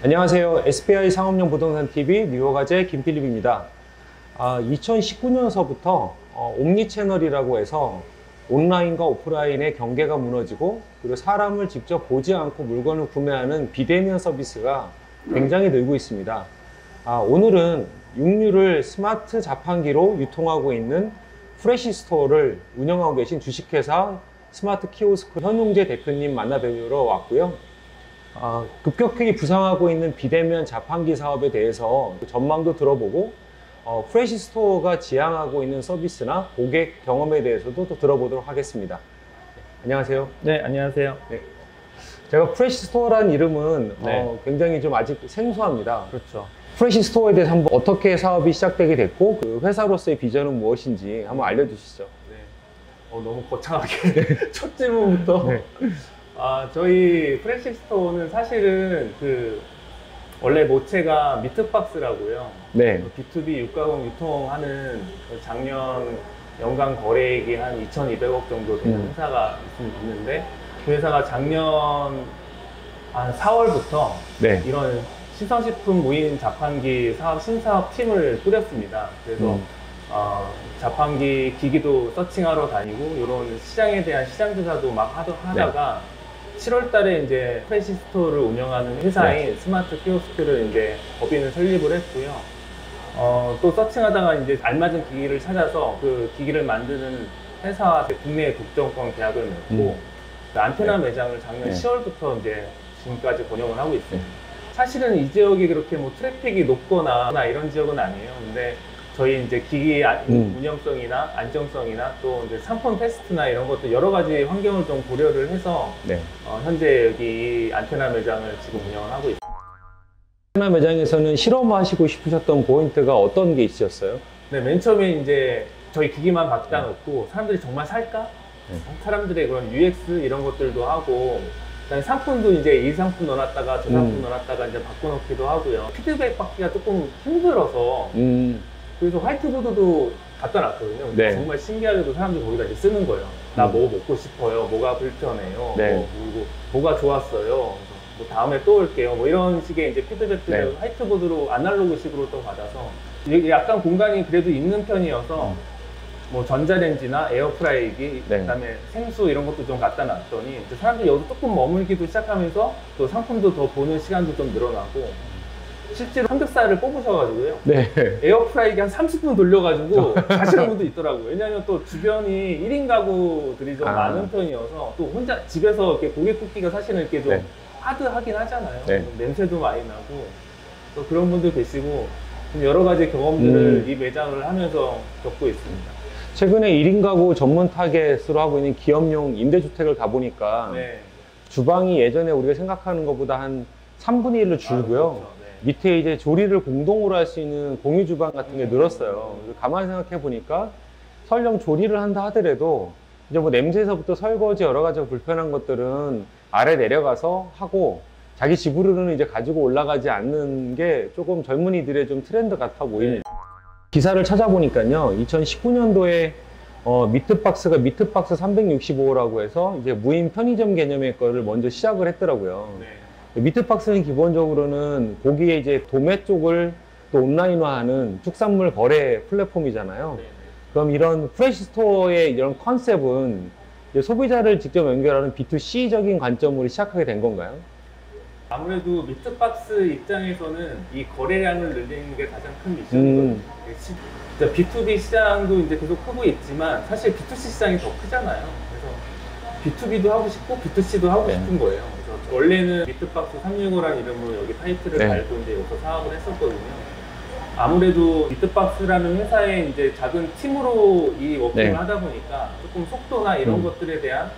안녕하세요. SBI 상업용 부동산 TV 뉴욕아재 김필립입니다. 2019년서부터 옴니 채널이라고 해서 온라인과 오프라인의 경계가 무너지고 그리고 사람을 직접 보지 않고 물건을 구매하는 비대면 서비스가 굉장히 늘고 있습니다. 오늘은 육류를 스마트 자판기로 유통하고 있는 프레시스토어를 운영하고 계신 주식회사 스마트 키오스크 현웅재 대표님 만나 뵈러 왔고요. 급격하게 부상하고 있는 비대면 자판기 사업에 대해서 전망도 들어보고 프레시스토어가 지향하고 있는 서비스나 고객 경험에 대해서도 또 들어보도록 하겠습니다. 안녕하세요. 네, 안녕하세요. 네. 제가 프레시스토어라는 이름은 네. 굉장히 좀 아직 생소합니다. 그렇죠. 프레시스토어에 대해서 한번 어떻게 사업이 시작되게 됐고 그 회사로서의 비전은 무엇인지 한번 알려주시죠. 네. 너무 거창하게 첫 질문부터. 네. 저희 프레시스토어는 사실은 원래 모체가 미트박스라고요. 네. B2B 육가공 유통하는 작년 연간 거래액이 한 2,200억 정도 되는 회사가 있는데 그 회사가 작년 한 4월부터 네. 이런 신선식품 무인 자판기 사업 신사업 팀을 꾸렸습니다. 그래서 자판기 기기도 서칭하러 다니고 이런 시장에 대한 시장 조사도 막 하다가 7월 달에 이제 프레시스토어를 운영하는 회사인 스마트 키오스크를 이제 법인을 설립을 했고요. 또 서칭하다가 이제 알맞은 기기를 찾아서 그 기기를 만드는 회사와 국내 독점권 계약을 맺고 안테나 매장을 작년 10월부터 이제 지금까지 운영을 하고 있습니다. 사실은 이 지역이 그렇게 뭐 트래픽이 높거나 이런 지역은 아니에요. 근데 저희 이제 기기 운영성이나 안정성이나 또 이제 상품 테스트나 이런 것도 여러 가지 환경을 좀 고려를 해서 현재 여기 안테나 매장을 지금 운영을 하고 있습니다. 안테나 매장에서는 실험하시고 싶으셨던 포인트가 어떤 게 있으셨어요? 네, 맨 처음에 이제 저희 기기만 갖다 놓고 사람들이 정말 살까? 사람들의 그런 UX 이런 것들도 하고 그다음에 상품도 이제 이 상품 넣어놨다가 저 상품 넣어놨다가 이제 바꿔놓기도 하고요. 피드백 받기가 조금 힘들어서 그래서 화이트보드도 갖다 놨거든요. 근데 정말 신기하게도 사람들이 거기다 이제 쓰는 거예요. 나 뭐 먹고 싶어요. 뭐가 불편해요. 뭐가 좋았어요. 뭐 다음에 또 올게요. 뭐 이런 식의 이제 피드백들을 화이트보드로 아날로그식으로 또 받아서 약간 공간이 그래도 있는 편이어서 뭐 전자레인지나 에어프라이기, 그다음에 생수 이런 것도 좀 갖다 놨더니 이제 사람들이 여기서 조금 머물기도 시작하면서 또 상품도 더 보는 시간도 좀 늘어나고 실제로 삼겹살을 뽑으셔가지고요. 에어프라이기 한 30분 돌려가지고 가시는 분도 있더라고요. 왜냐하면 또 주변이 1인 가구들이 좀 많은 편이어서 또 혼자 집에서 이렇게 고기 굽기가 사실은 이렇게 좀 하드하긴 하잖아요. 냄새도 많이 나고 또 그런 분들 계시고 여러 가지 경험들을 이 매장을 하면서 겪고 있습니다. 최근에 1인 가구 전문 타겟으로 하고 있는 기업용 임대주택을 가보니까 주방이 예전에 우리가 생각하는 것보다 한 3분의 1로 줄고요. 밑에 이제 조리를 공동으로 할 수 있는 공유 주방 같은 게 늘었어요. 가만히 생각해 보니까 설령 조리를 한다 하더라도 이제 뭐 냄새에서부터 설거지 여러 가지 불편한 것들은 아래 내려가서 하고 자기 집으로는 이제 가지고 올라가지 않는 게 조금 젊은이들의 좀 트렌드 같아 보입니다. 기사를 찾아보니까요, 2019년도에 미트박스가 미트박스 365라고 해서 이제 무인 편의점 개념의 거를 먼저 시작을 했더라고요. 미트박스는 기본적으로는 고기의 이제 도매 쪽을 또 온라인화하는 축산물 거래 플랫폼이잖아요. 그럼 이런 프레시스토어의 이런 컨셉은 이제 소비자를 직접 연결하는 B2C적인 관점으로 시작하게 된 건가요? 아무래도 미트박스 입장에서는 이 거래량을 늘리는 게 가장 큰 미션이거든요. B2B 시장도 이제 계속 크고 있지만 사실 B2C 시장이 더 크잖아요. 그래서 B2B도 하고 싶고 B2C도 하고 싶은 거예요. 그래서 원래는 미트박스 365라는 이름으로 여기 타이틀을 달고 이제 여기서 사업을 했었거든요. 아무래도 미트박스라는 회사의 이제 작은 팀으로 이 워킹을 하다 보니까 조금 속도나 이런 것들에 대한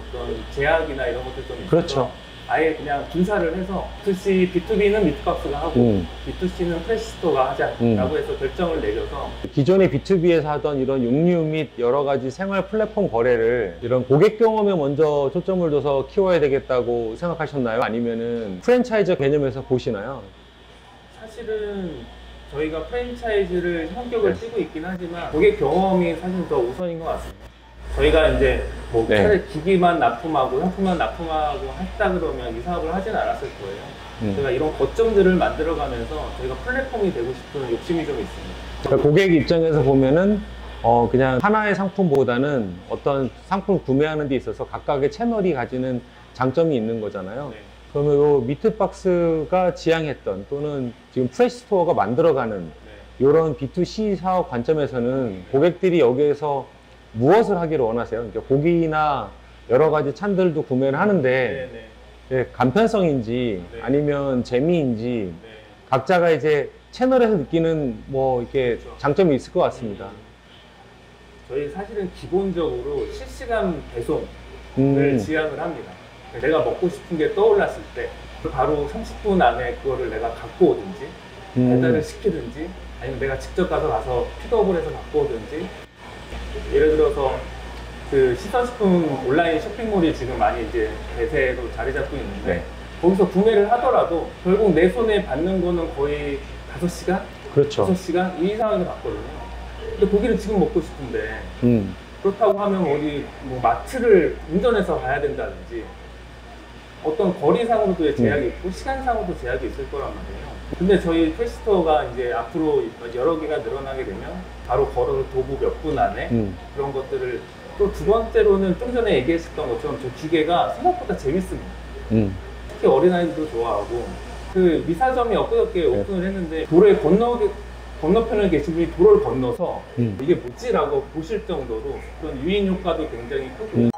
어떤 제약이나 이런 것들 좀 있어서 아예 그냥 분사를 해서 B2C, B2B는 미트박스가 하고 B2C는 프레시스토어가 하자라고 해서 결정을 내려서 기존의 B2B에서 하던 이런 육류 및 여러 가지 생활 플랫폼 거래를 이런 고객 경험에 먼저 초점을 둬서 키워야 되겠다고 생각하셨나요? 아니면은 프랜차이즈 개념에서 보시나요? 사실은 저희가 프랜차이즈를 성격을 띠고 있긴 하지만 고객 경험이 사실 더 우선인 것 같습니다. 저희가 이제 뭐 차라리 기기만 납품하고 상품만 납품하고 했다 그러면 이 사업을 하진 않았을 거예요. 저희가 이런 거점들을 만들어가면서 저희가 플랫폼이 되고 싶은 욕심이 좀 있습니다. 그러니까 고객 입장에서 보면은 그냥 하나의 상품보다는 어떤 상품 구매하는 데 있어서 각각의 채널이 가지는 장점이 있는 거잖아요. 네. 그러면 요 미트박스가 지향했던 또는 지금 프레시스토어가 만들어가는 이런 B2C 사업 관점에서는 고객들이 여기에서 무엇을 하기를 원하세요? 그러니까 고기나 여러 가지 찬들도 구매를 하는데 예, 간편성인지 아니면 재미인지 각자가 이제 채널에서 느끼는 뭐 이렇게 장점이 있을 것 같습니다. 저희 사실은 기본적으로 실시간 배송을 지향을 합니다. 내가 먹고 싶은 게 떠올랐을 때 바로 30분 안에 그거를 내가 갖고 오든지 배달을 시키든지 아니면 내가 직접 가서 픽업을 해서 갖고 오든지. 예를 들어서 그 시선식품 온라인 쇼핑몰이 지금 많이 이제 대세로 자리 잡고 있는데 거기서 구매를 하더라도 결국 내 손에 받는 거는 거의 5시간? 그렇죠. 6시간? 이 이상을 받거든요. 근데 고기를 지금 먹고 싶은데 그렇다고 하면 어디 뭐 마트를 운전해서 가야 된다든지 어떤 거리상으로도 제약이 있고 시간상으로도 제약이 있을 거란 말이에요. 근데 저희 프레시스토어가 이제 앞으로 여러 개가 늘어나게 되면 바로 걸어서 도보 몇 분 안에 그런 것들을 또 두 번째로는 좀 전에 얘기했었던 것처럼 저 기계가 생각보다 재밌습니다. 특히 어린아이들도 좋아하고 그 미사점이 엊그저께 오픈을 했는데 도로에 건너편에 계신 분이 도로를 건너서 이게 뭐지라고 보실 정도로 그런 유인 효과도 굉장히 크고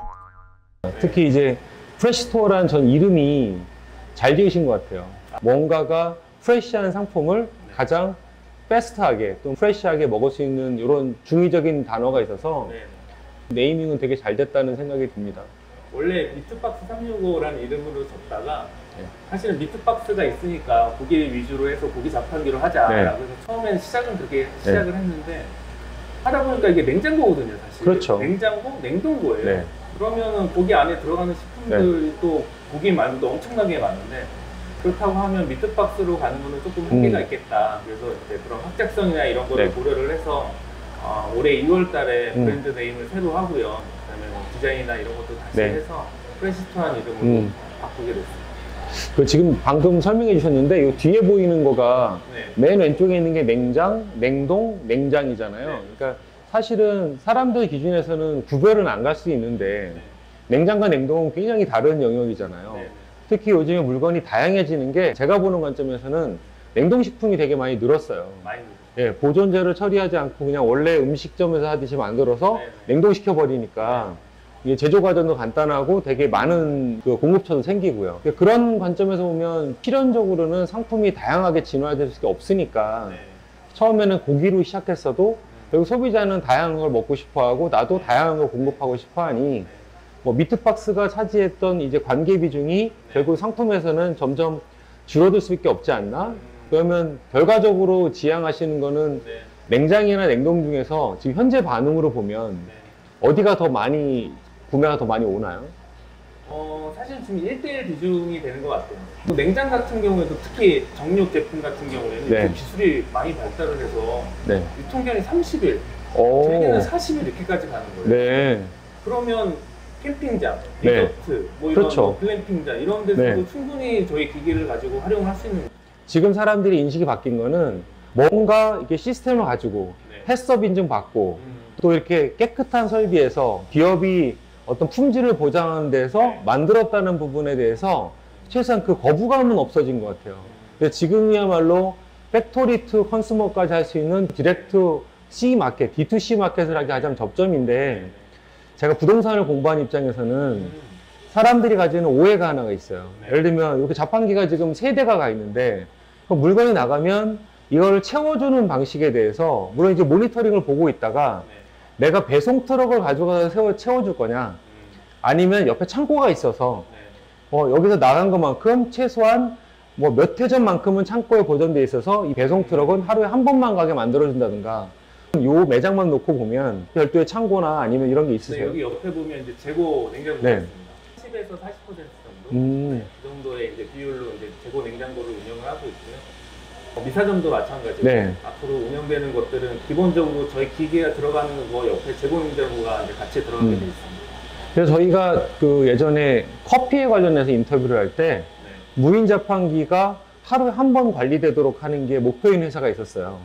특히 이제 프레시스토어라는 전 이름이 잘 지으신 것 같아요. 뭔가가 프레시한 상품을 가장 패스트하게 또 프레시하게 먹을 수 있는 이런 중의적인 단어가 있어서 네이밍은 되게 잘 됐다는 생각이 듭니다. 원래 미트박스 365라는 이름으로 졌다가 사실은 미트박스가 있으니까 고기 위주로 해서 고기 자판기로 하자라고 해서 처음에는 시작은 그렇게 시작을 했는데 하다 보니까 이게 냉장고거든요, 사실. 그렇죠. 냉장고, 냉동고예요. 그러면은 고기 안에 들어가는 식품들도 고기 말고도 엄청나게 많은데 그렇다고 하면 미트박스로 가는 거는 조금 한계가 있겠다. 그래서 이제 그런 확장성이나 이런 거를 고려를 해서 올해 2월 달에 브랜드 네임을 새로 하고요. 그다음에 뭐 디자인이나 이런 것도 다시 해서 프레시스토어한 이름으로 바꾸게 됐습니다. 지금 방금 설명해 주셨는데 이 뒤에 보이는 거가 맨 왼쪽에 있는 게 냉장, 냉동, 냉장이잖아요. 그러니까 사실은 사람들 기준에서는 구별은 안 갈 수 있는데 냉장과 냉동은 굉장히 다른 영역이잖아요. 특히 요즘에 물건이 다양해지는 게 제가 보는 관점에서는 냉동식품이 되게 많이 늘었어요. 예, 보존제를 처리하지 않고 그냥 원래 음식점에서 하듯이 만들어서 냉동시켜 버리니까 이게 제조 과정도 간단하고 되게 많은 그 공급처도 생기고요. 그런 관점에서 보면 필연적으로는 상품이 다양하게 진화될 수밖에 없으니까 처음에는 고기로 시작했어도 결국 소비자는 다양한 걸 먹고 싶어하고 나도 다양한 걸 공급하고 싶어하니 뭐 미트박스가 차지했던 이제 관계 비중이 결국 상품에서는 점점 줄어들 수밖에 없지 않나? 그러면 결과적으로 지향하시는 거는 냉장이나 냉동 중에서 지금 현재 반응으로 보면 어디가 더 많이 구매가 더 많이 오나요? 사실 지금 1대1 비중이 되는 것 같아요. 냉장 같은 경우에도 특히 정육 제품 같은 경우에는 기술이 많이 발달을 해서 유통기한이 30일, 대개는 40일 이렇게까지 가는 거예요. 그러면 캠핑장, 리조트, 뭐 이런 뭐 글램핑장 이런 데서도 충분히 저희 기기를 가지고 활용할 수 있는. 지금 사람들이 인식이 바뀐 거는 뭔가 이렇게 시스템을 가지고 햇섭 인증 받고 또 이렇게 깨끗한 설비에서 기업이 어떤 품질을 보장하는 데서 만들었다는 부분에 대해서 최소한 그 거부감은 없어진 것 같아요. 근데 지금이야말로 팩토리 투 컨슈머까지 할 수 있는 디렉트 C 마켓, D2C 마켓을 하기 가장 접점인데 제가 부동산을 공부한 입장에서는 사람들이 가지는 오해가 하나가 있어요. 예를 들면 이렇게 자판기가 지금 3대가 가 있는데 그 물건이 나가면 이걸 채워주는 방식에 대해서 물론 이제 모니터링을 보고 있다가 내가 배송 트럭을 가져가서 채워줄 거냐 아니면 옆에 창고가 있어서 여기서 나간 것만큼 최소한 뭐 몇 회 전만큼은 창고에 보존돼 있어서 이 배송 트럭은 하루에 한 번만 가게 만들어준다든가 요 매장만 놓고 보면 별도의 창고나 아니면 이런 게 있으세요? 여기 옆에 보면 이제 재고 냉장고가 있습니다. 10에서 40% 정도 그 정도의 이제 비율로 이제 재고 냉장고를 운영을 하고 있고요. 미사점도 마찬가지고 앞으로 운영되는 것들은 기본적으로 저희 기계가 들어가는 거 옆에 재고 냉장고가 이제 같이 들어가게 돼 있습니다. 그래서 저희가 그 예전에 커피에 관련해서 인터뷰를 할 때 무인 자판기가 하루에 한 번 관리되도록 하는 게 목표인 회사가 있었어요.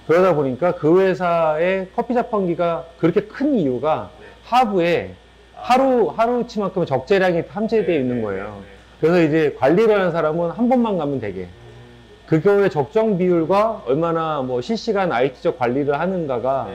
그러다 보니까 그 회사의 커피 자판기가 그렇게 큰 이유가 하부에 하루치만큼 적재량이 함재되어 있는 거예요. 그래서 이제 관리를 하는 사람은 한 번만 가면 되게. 그거의 적정 비율과 얼마나 뭐 실시간 IT적 관리를 하는가가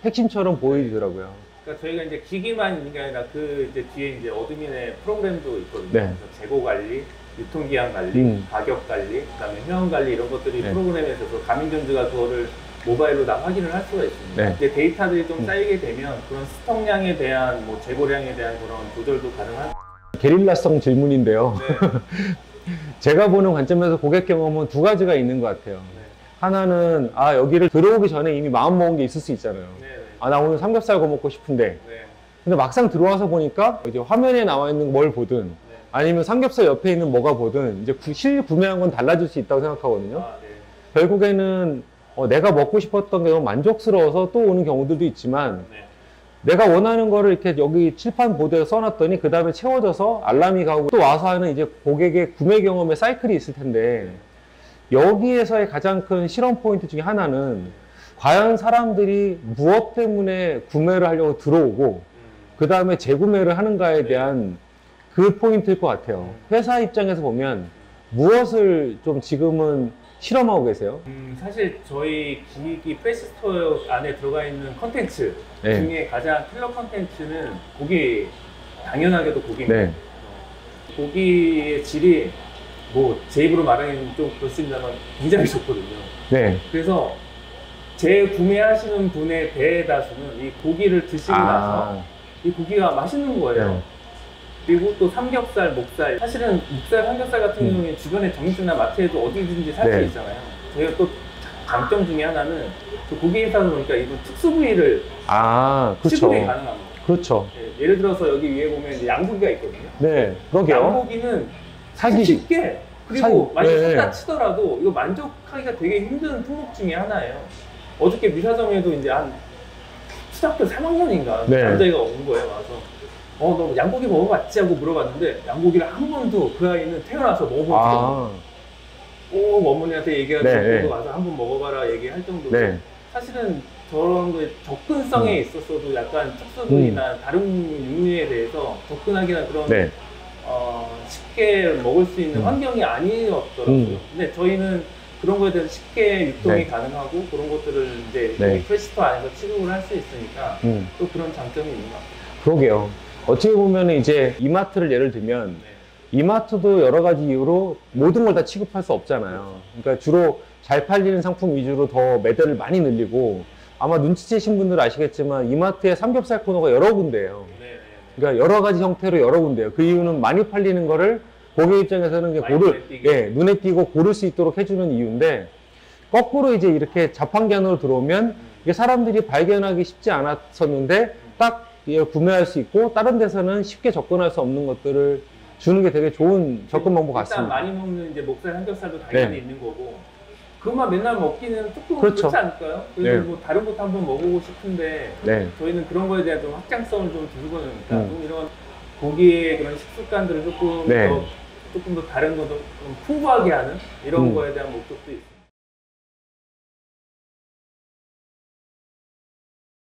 핵심처럼 보이더라고요. 그러니까 저희가 이제 기기만 게 아니라 그 이제 뒤에 이제 어드민의 프로그램도 있거든요. 네. 그래서 재고 관리, 유통기한 관리, 가격 관리, 그다음에 회원 관리 이런 것들이 네. 프로그램에 있어서 가맹점주가 그거를 모바일로 다 확인을 할 수가 있습니다. 네. 이제 데이터들이 좀 쌓이게 되면 그런 스톡량에 대한 뭐 재고량에 대한 그런 조절도 가능한. 게릴라성 질문인데요. 네. 제가 보는 관점에서 고객 경험은 두 가지가 있는 것 같아요. 네. 하나는 여기를 들어오기 전에 이미 마음 먹은 게 있을 수 있잖아요. 네. 나 오늘 삼겹살 구워 먹고 싶은데. 네. 근데 막상 들어와서 보니까 이제 화면에 나와 있는 뭘 보든 아니면 삼겹살 옆에 있는 뭐가 보든 이제 실구매한 건 달라질 수 있다고 생각하거든요. 네. 결국에는 내가 먹고 싶었던 게 너무 만족스러워서 또 오는 경우들도 있지만 네. 내가 원하는 거를 이렇게 여기 칠판 보드에 써놨더니 그 다음에 채워져서 알람이 가고 또 와서 하는 이제 고객의 구매 경험의 사이클이 있을 텐데 여기에서의 가장 큰 실험 포인트 중에 하나는 과연 사람들이 무엇 때문에 구매를 하려고 들어오고 그 다음에 재구매를 하는가에 대한 그 포인트일 것 같아요. 회사 입장에서 보면 무엇을 좀 지금은 실험하고 계세요? 사실 저희 기기 프레시스토어 안에 들어가 있는 컨텐츠 네. 중에 가장 킬러 컨텐츠는 고기, 당연하게도 고기입니다. 네. 고기의 질이 뭐 제 입으로 말하기는 좀 그렇습니다만 굉장히 좋거든요. 네. 그래서 재구매하시는 분의 대다수는 이 고기를 드시고 나서 이 고기가 맛있는 거예요. 네. 그리고 또 삼겹살, 목살. 사실은 목살, 삼겹살 같은 경우에 주변에 정육점이나 마트에도 어디든지 살 수 네. 있잖아요. 저희가 또 장점 중에 하나는 그 고기 회사다 보니까 이거 특수 부위를 그렇죠. 시급이 가능합니다. 그렇죠. 예를 들어서 여기 위에 보면 이제 양고기가 있거든요. 네. 그러게요. 양고기는 사기. 쉽게 그리고 만약 네. 샀다 치더라도 이거 만족하기가 되게 힘든 품목 중에 하나예요. 어저께 미사점에도 이제 한 초등학교 3학년인가 네. 남자애가 온 거예요. 와서 너 양고기 먹어봤지? 하고 물어봤는데 양고기를 한 번도 그 아이는 태어나서 먹어본 적이 없어요. 꼭 어머니한테 얘기하면서 네. 와서 한번 먹어봐라 얘기할 정도로 네. 사실은 저런 거에 접근성에 있어서도 약간 특수부위나 다른 육류에 대해서 접근하기나 그런 네. 쉽게 먹을 수 있는 환경이 아니었더라고요. 근데 저희는 그런 거에 대해서 쉽게 유통이 네. 가능하고 그런 것들을 이제 네. 프레시스토어 안에서 취급을 할 수 있으니까 또 그런 장점이 있는 것 같아요. 그러게요. 어떻게 보면 이제 이마트를 예를 들면 이마트도 여러 가지 이유로 모든 걸 다 취급할 수 없잖아요. 그러니까 주로 잘 팔리는 상품 위주로 더 매대를 많이 늘리고 아마 눈치채신 분들은 아시겠지만 이마트에 삼겹살 코너가 여러 군데예요. 그러니까 여러 가지 형태로 여러 군데예요. 그 이유는 많이 팔리는 거를 고객 입장에서는 눈에 띄고 고를 수 있도록 해주는 이유인데 거꾸로 이제 이렇게 자판기 안으로 들어오면 이게 사람들이 발견하기 쉽지 않았었는데 딱 구매할 수 있고 다른 데서는 쉽게 접근할 수 없는 것들을 주는 게 되게 좋은 접근 방법 같습니다. 일단 많이 먹는 이제 목살 삼겹살도 당연히 있는 거고 그것만 맨날 먹기는 조금 그렇죠. 그렇지 않을까요? 그래서 뭐 다른 것도 한번 먹어보고 싶은데 저희는 그런 거에 대한 좀 확장성을 좀 두고 그러니까 좀 이런 고기의 그런 식습관들을 조금 더 다른 것도 좀 풍부하게 하는 이런 거에 대한 목적도 있습니다.